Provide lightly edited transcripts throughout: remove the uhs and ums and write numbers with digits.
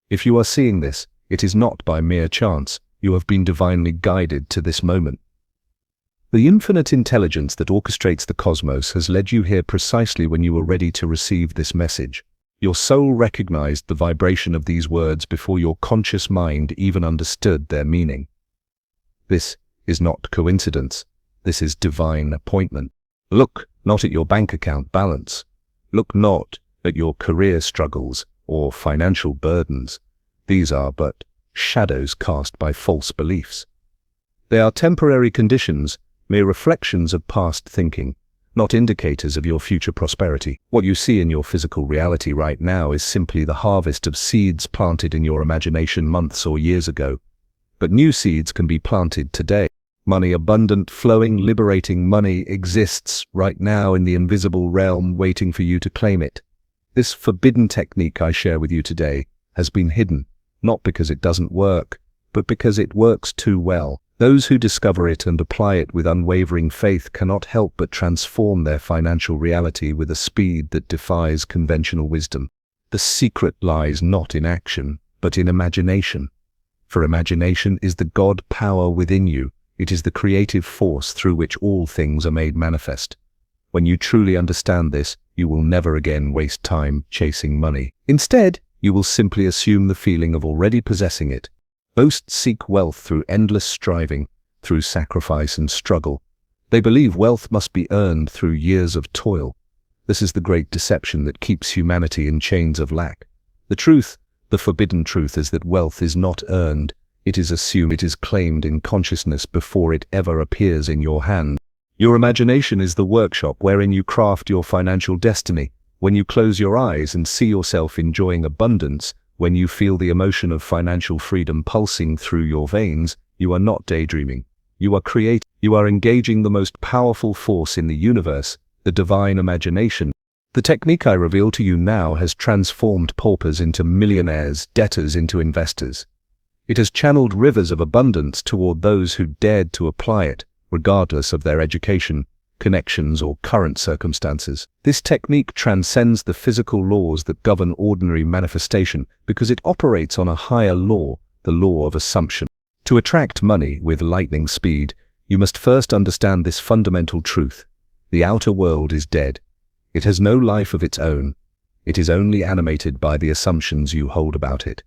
If you are seeing this, it is not by mere chance. You have been divinely guided to this moment. The infinite intelligence that orchestrates the cosmos has led you here precisely when you were ready to receive this message. Your soul recognized the vibration of these words before your conscious mind even understood their meaning. This is not coincidence. This is divine appointment. Look not at your bank account balance. Look not at your career struggles or financial burdens. These are but shadows cast by false beliefs. They are temporary conditions, mere reflections of past thinking, not indicators of your future prosperity. What you see in your physical reality right now is simply the harvest of seeds planted in your imagination months or years ago. But new seeds can be planted today. Money, abundant, flowing, liberating money exists right now in the invisible realm, waiting for you to claim it. This forbidden technique I share with you today has been hidden, not because it doesn't work, but because it works too well. Those who discover it and apply it with unwavering faith cannot help but transform their financial reality with a speed that defies conventional wisdom. The secret lies not in action, but in imagination. For imagination is the God power within you. It is the creative force through which all things are made manifest. When you truly understand this, you will never again waste time chasing money. Instead, you will simply assume the feeling of already possessing it. Most seek wealth through endless striving, through sacrifice and struggle. They believe wealth must be earned through years of toil. This is the great deception that keeps humanity in chains of lack. The truth, the forbidden truth, is that wealth is not earned. It is assumed, it is claimed in consciousness before it ever appears in your hand. Your imagination is the workshop wherein you craft your financial destiny. When you close your eyes and see yourself enjoying abundance, when you feel the emotion of financial freedom pulsing through your veins, you are not daydreaming. You are creating. You are engaging the most powerful force in the universe, the divine imagination. The technique I reveal to you now has transformed paupers into millionaires, debtors into investors. It has channeled rivers of abundance toward those who dared to apply it, regardless of their education, connections, or current circumstances. This technique transcends the physical laws that govern ordinary manifestation because it operates on a higher law, the law of assumption. To attract money with lightning speed, you must first understand this fundamental truth. The outer world is dead. It has no life of its own. It is only animated by the assumptions you hold about it.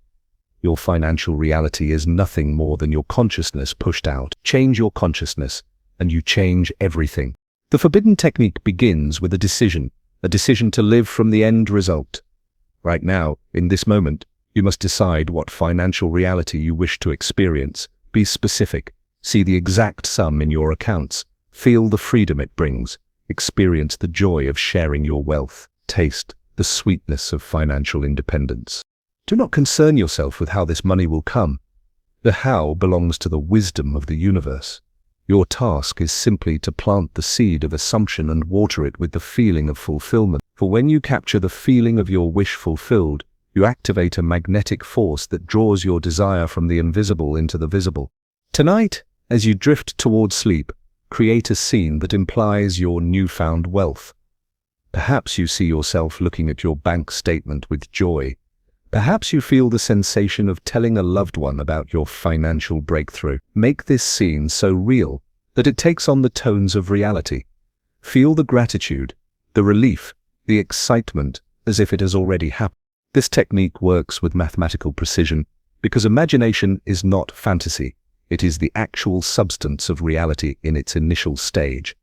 Your financial reality is nothing more than your consciousness pushed out. Change your consciousness, and you change everything. The forbidden technique begins with a decision to live from the end result. Right now, in this moment, you must decide what financial reality you wish to experience. Be specific. See the exact sum in your accounts. Feel the freedom it brings. Experience the joy of sharing your wealth. Taste the sweetness of financial independence. Do not concern yourself with how this money will come. The how belongs to the wisdom of the universe. Your task is simply to plant the seed of assumption and water it with the feeling of fulfillment. For when you capture the feeling of your wish fulfilled, you activate a magnetic force that draws your desire from the invisible into the visible. Tonight, as you drift towards sleep, create a scene that implies your newfound wealth. Perhaps you see yourself looking at your bank statement with joy. Perhaps you feel the sensation of telling a loved one about your financial breakthrough. Make this scene so real that it takes on the tones of reality. Feel the gratitude, the relief, the excitement, as if it has already happened. This technique works with mathematical precision because imagination is not fantasy. It is the actual substance of reality in its initial stage.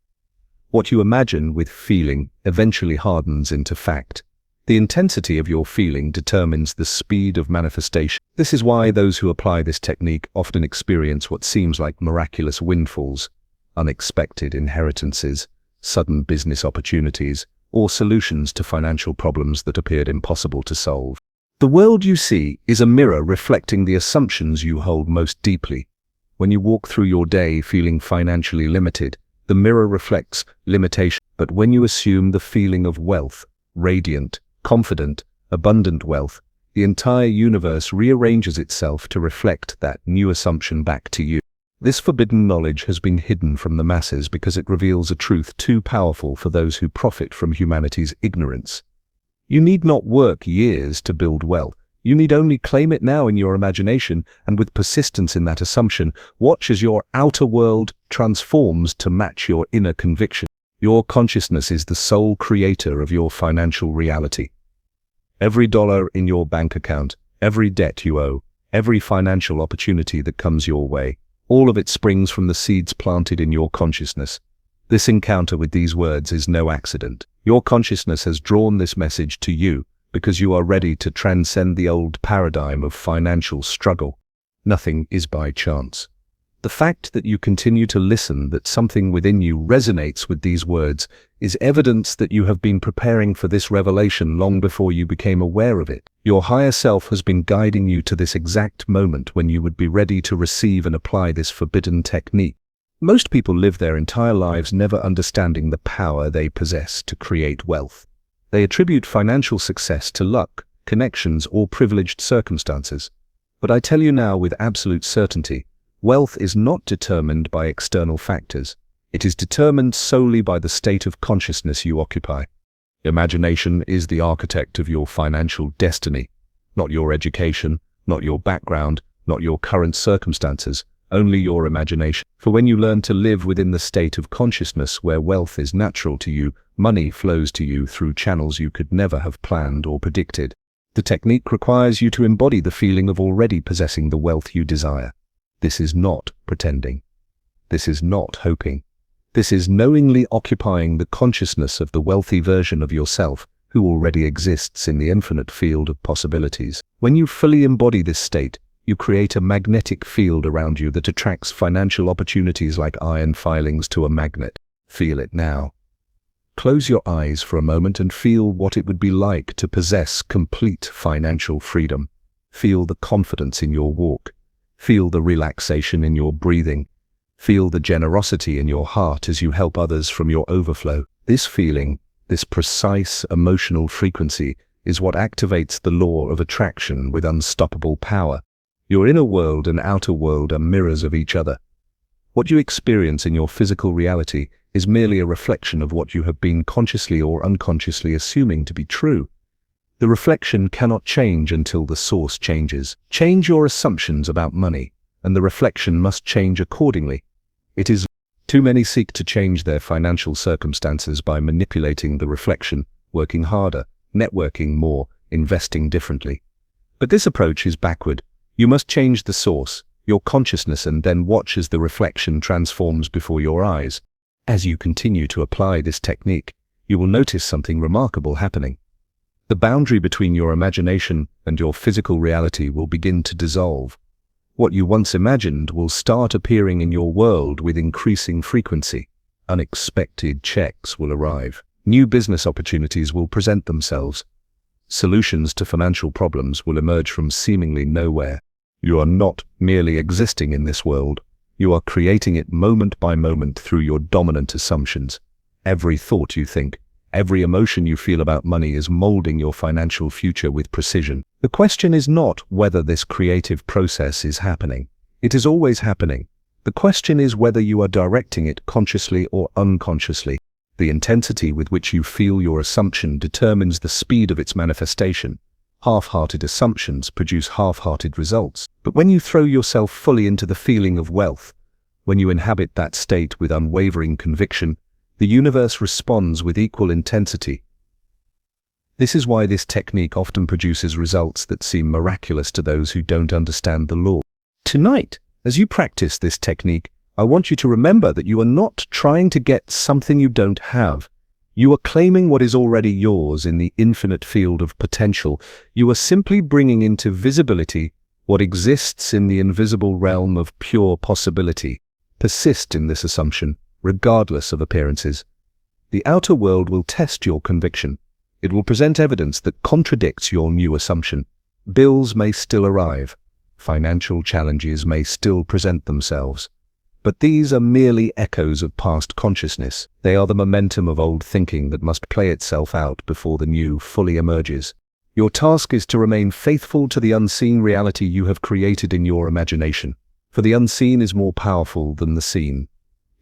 What you imagine with feeling eventually hardens into fact. The intensity of your feeling determines the speed of manifestation. This is why those who apply this technique often experience what seems like miraculous windfalls, unexpected inheritances, sudden business opportunities, or solutions to financial problems that appeared impossible to solve. The world you see is a mirror reflecting the assumptions you hold most deeply. When you walk through your day feeling financially limited, the mirror reflects limitation. But when you assume the feeling of wealth, radiant, confident, abundant wealth, the entire universe rearranges itself to reflect that new assumption back to you. This forbidden knowledge has been hidden from the masses because it reveals a truth too powerful for those who profit from humanity's ignorance. You need not work years to build wealth. You need only claim it now in your imagination, and with persistence in that assumption, watch as your outer world transforms to match your inner conviction. Your consciousness is the sole creator of your financial reality. Every dollar in your bank account, every debt you owe, every financial opportunity that comes your way, all of it springs from the seeds planted in your consciousness. This encounter with these words is no accident. Your consciousness has drawn this message to you because you are ready to transcend the old paradigm of financial struggle. Nothing is by chance. The fact that you continue to listen, that something within you resonates with these words, is evidence that you have been preparing for this revelation long before you became aware of it. Your higher self has been guiding you to this exact moment when you would be ready to receive and apply this forbidden technique. Most people live their entire lives never understanding the power they possess to create wealth. They attribute financial success to luck, connections, or privileged circumstances. But I tell you now with absolute certainty, wealth is not determined by external factors. It is determined solely by the state of consciousness you occupy. Imagination is the architect of your financial destiny, not your education, not your background, not your current circumstances, only your imagination. For when you learn to live within the state of consciousness where wealth is natural to you, money flows to you through channels you could never have planned or predicted. The technique requires you to embody the feeling of already possessing the wealth you desire. This is not pretending. This is not hoping. This is knowingly occupying the consciousness of the wealthy version of yourself who already exists in the infinite field of possibilities. When you fully embody this state, you create a magnetic field around you that attracts financial opportunities like iron filings to a magnet. Feel it now. Close your eyes for a moment and feel what it would be like to possess complete financial freedom. Feel the confidence in your walk. Feel the relaxation in your breathing. Feel the generosity in your heart as you help others from your overflow. This feeling, this precise emotional frequency, is what activates the law of attraction with unstoppable power. Your inner world and outer world are mirrors of each other. What you experience in your physical reality is merely a reflection of what you have been consciously or unconsciously assuming to be true. The reflection cannot change until the source changes. Change your assumptions about money, and the reflection must change accordingly. It is too many seek to change their financial circumstances by manipulating the reflection, working harder, networking more, investing differently. But this approach is backward. You must change the source, your consciousness, and then watch as the reflection transforms before your eyes. As you continue to apply this technique, you will notice something remarkable happening. The boundary between your imagination and your physical reality will begin to dissolve. What you once imagined will start appearing in your world with increasing frequency. Unexpected checks will arrive. New business opportunities will present themselves. Solutions to financial problems will emerge from seemingly nowhere. You are not merely existing in this world. You are creating it moment by moment through your dominant assumptions. Every thought you think, every emotion you feel about money is molding your financial future with precision. The question is not whether this creative process is happening. It is always happening. The question is whether you are directing it consciously or unconsciously. The intensity with which you feel your assumption determines the speed of its manifestation. Half-hearted assumptions produce half-hearted results. But when you throw yourself fully into the feeling of wealth, when you inhabit that state with unwavering conviction, the universe responds with equal intensity. This is why this technique often produces results that seem miraculous to those who don't understand the law. Tonight, as you practice this technique, I want you to remember that you are not trying to get something you don't have. You are claiming what is already yours in the infinite field of potential. You are simply bringing into visibility what exists in the invisible realm of pure possibility. Persist in this assumption, regardless of appearances. The outer world will test your conviction. It will present evidence that contradicts your new assumption. Bills may still arrive. Financial challenges may still present themselves. But these are merely echoes of past consciousness. They are the momentum of old thinking that must play itself out before the new fully emerges. Your task is to remain faithful to the unseen reality you have created in your imagination. For the unseen is more powerful than the seen.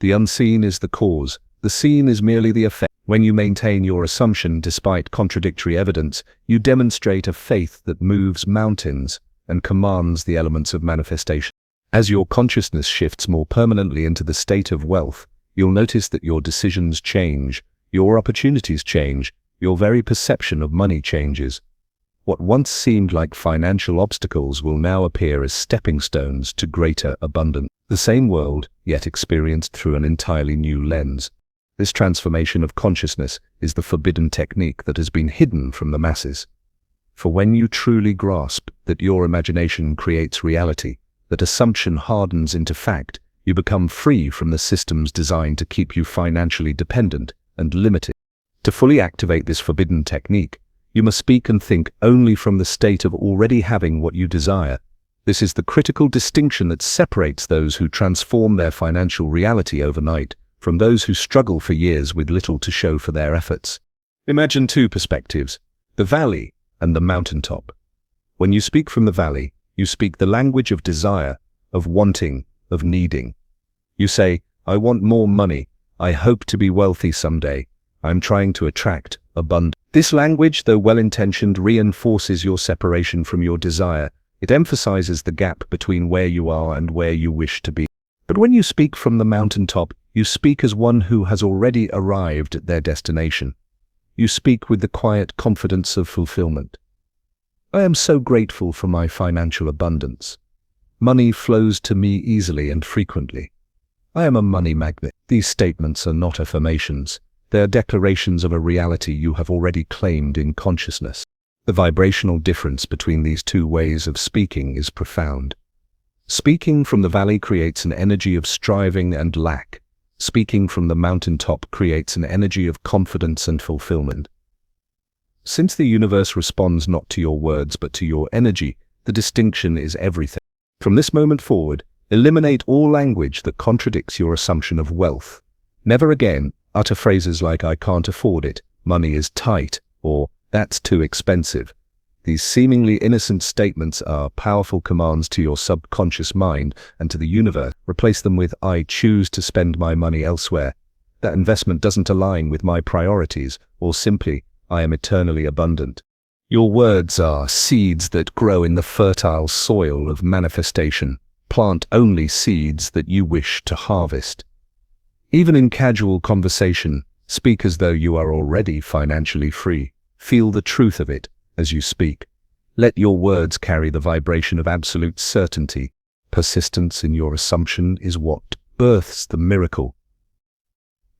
The unseen is the cause, The scene is merely the effect. When you maintain your assumption despite contradictory evidence, you demonstrate a faith that moves mountains and commands the elements of manifestation. As your consciousness shifts more permanently into the state of wealth, you'll notice that your decisions change, your opportunities change, your very perception of money changes. What once seemed like financial obstacles will now appear as stepping stones to greater abundance. The same world, yet experienced through an entirely new lens. This transformation of consciousness is the forbidden technique that has been hidden from the masses. For when you truly grasp that your imagination creates reality, that assumption hardens into fact, you become free from the systems designed to keep you financially dependent and limited. To fully activate this forbidden technique, you must speak and think only from the state of already having what you desire. This is the critical distinction that separates those who transform their financial reality overnight from those who struggle for years with little to show for their efforts. Imagine two perspectives, the valley and the mountaintop. When you speak from the valley, you speak the language of desire, of wanting, of needing. You say, I want more money, I hope to be wealthy someday, I'm trying to attract abundance. This language, though well-intentioned, reinforces your separation from your desire. It emphasizes the gap between where you are and where you wish to be. But when you speak from the mountaintop, you speak as one who has already arrived at their destination. You speak with the quiet confidence of fulfillment. I am so grateful for my financial abundance. Money flows to me easily and frequently. I am a money magnet. These statements are not affirmations. They are declarations of a reality you have already claimed in consciousness. The vibrational difference between these two ways of speaking is profound. Speaking from the valley creates an energy of striving and lack. Speaking from the mountaintop creates an energy of confidence and fulfillment. Since the universe responds not to your words but to your energy, the distinction is everything. From this moment forward, eliminate all language that contradicts your assumption of wealth. Never again utter phrases like I can't afford it, money is tight, or that's too expensive. These seemingly innocent statements are powerful commands to your subconscious mind and to the universe. Replace them with I choose to spend my money elsewhere. That investment doesn't align with my priorities, or simply I am eternally abundant. Your words are seeds that grow in the fertile soil of manifestation. Plant only seeds that you wish to harvest. Even in casual conversation, speak as though you are already financially free. Feel the truth of it as you speak. Let your words carry the vibration of absolute certainty. Persistence in your assumption is what births the miracle.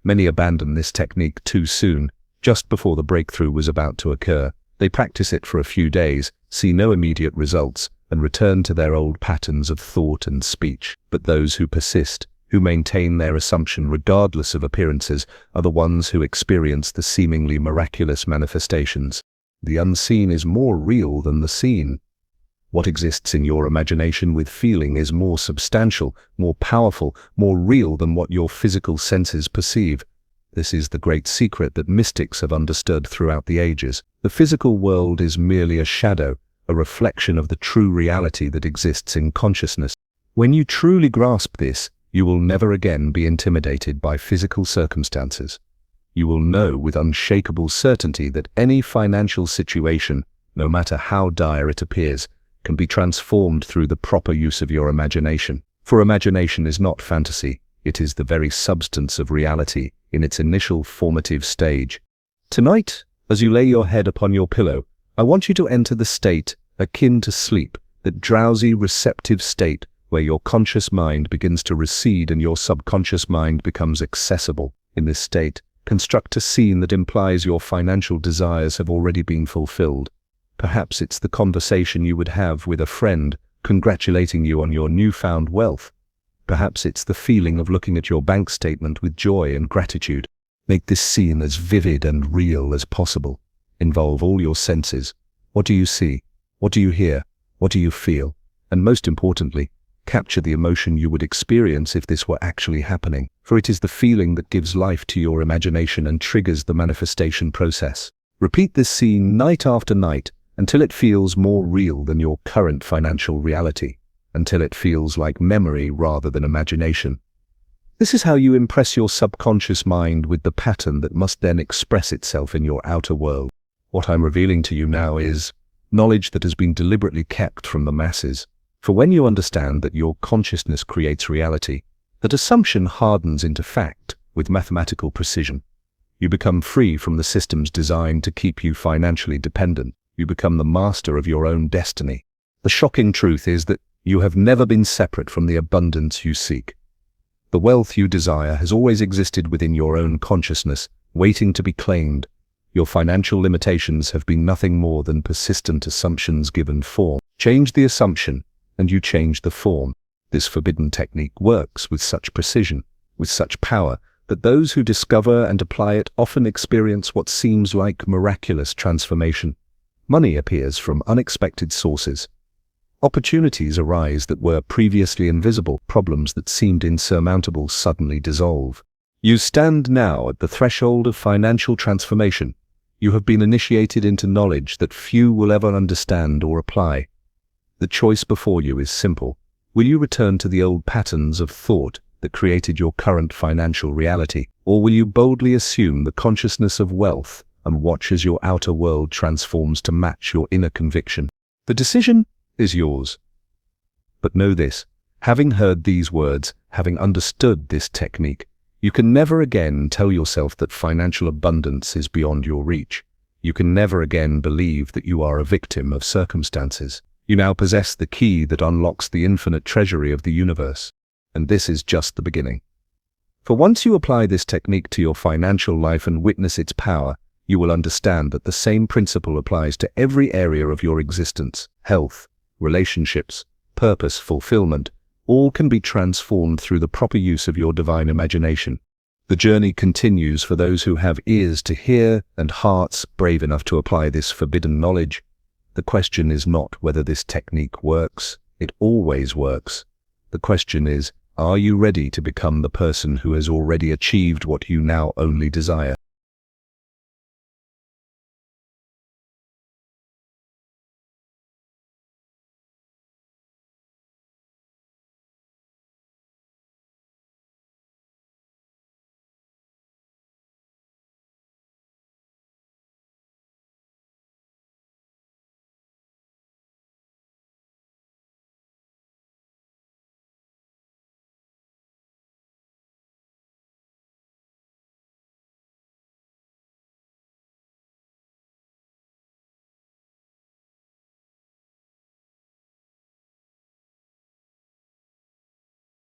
Many abandon this technique too soon, just before the breakthrough was about to occur. They practice it for a few days, see no immediate results, and return to their old patterns of thought and speech. But those who persist, who maintain their assumption regardless of appearances, are the ones who experience the seemingly miraculous manifestations. The unseen is more real than the seen. What exists in your imagination with feeling is more substantial, more powerful, more real than what your physical senses perceive. This is the great secret that mystics have understood throughout the ages. The physical world is merely a shadow, a reflection of the true reality that exists in consciousness. When you truly grasp this, you will never again be intimidated by physical circumstances. You will know with unshakable certainty that any financial situation, no matter how dire it appears, can be transformed through the proper use of your imagination. For imagination is not fantasy, it is the very substance of reality in its initial formative stage. Tonight, as you lay your head upon your pillow, I want you to enter the state akin to sleep, that drowsy, receptive state where your conscious mind begins to recede and your subconscious mind becomes accessible. In this state, construct a scene that implies your financial desires have already been fulfilled. Perhaps it's the conversation you would have with a friend, congratulating you on your newfound wealth. Perhaps it's the feeling of looking at your bank statement with joy and gratitude. Make this scene as vivid and real as possible. Involve all your senses. What do you see? What do you hear? What do you feel? And most importantly, capture the emotion you would experience if this were actually happening, for it is the feeling that gives life to your imagination and triggers the manifestation process. Repeat this scene night after night until it feels more real than your current financial reality, until it feels like memory rather than imagination. This is how you impress your subconscious mind with the pattern that must then express itself in your outer world. What I'm revealing to you now is knowledge that has been deliberately kept from the masses. For when you understand that your consciousness creates reality, that assumption hardens into fact with mathematical precision. You become free from the systems designed to keep you financially dependent. You become the master of your own destiny. The shocking truth is that you have never been separate from the abundance you seek. The wealth you desire has always existed within your own consciousness, waiting to be claimed. Your financial limitations have been nothing more than persistent assumptions given form. Change the assumption, and you change the form. This forbidden technique works with such precision, with such power, that those who discover and apply it often experience what seems like miraculous transformation. Money appears from unexpected sources. Opportunities arise that were previously invisible. Problems that seemed insurmountable suddenly dissolve. You stand now at the threshold of financial transformation. You have been initiated into knowledge that few will ever understand or apply. The choice before you is simple. Will you return to the old patterns of thought that created your current financial reality, or will you boldly assume the consciousness of wealth and watch as your outer world transforms to match your inner conviction? The decision is yours. But know this, having heard these words, having understood this technique, you can never again tell yourself that financial abundance is beyond your reach. You can never again believe that you are a victim of circumstances. You now possess the key that unlocks the infinite treasury of the universe. And this is just the beginning. For once you apply this technique to your financial life and witness its power, you will understand that the same principle applies to every area of your existence. Health, relationships, purpose, fulfillment, all can be transformed through the proper use of your divine imagination. The journey continues for those who have ears to hear and hearts brave enough to apply this forbidden knowledge. The question is not whether this technique works. It always works. The question is, are you ready to become the person who has already achieved what you now only desire?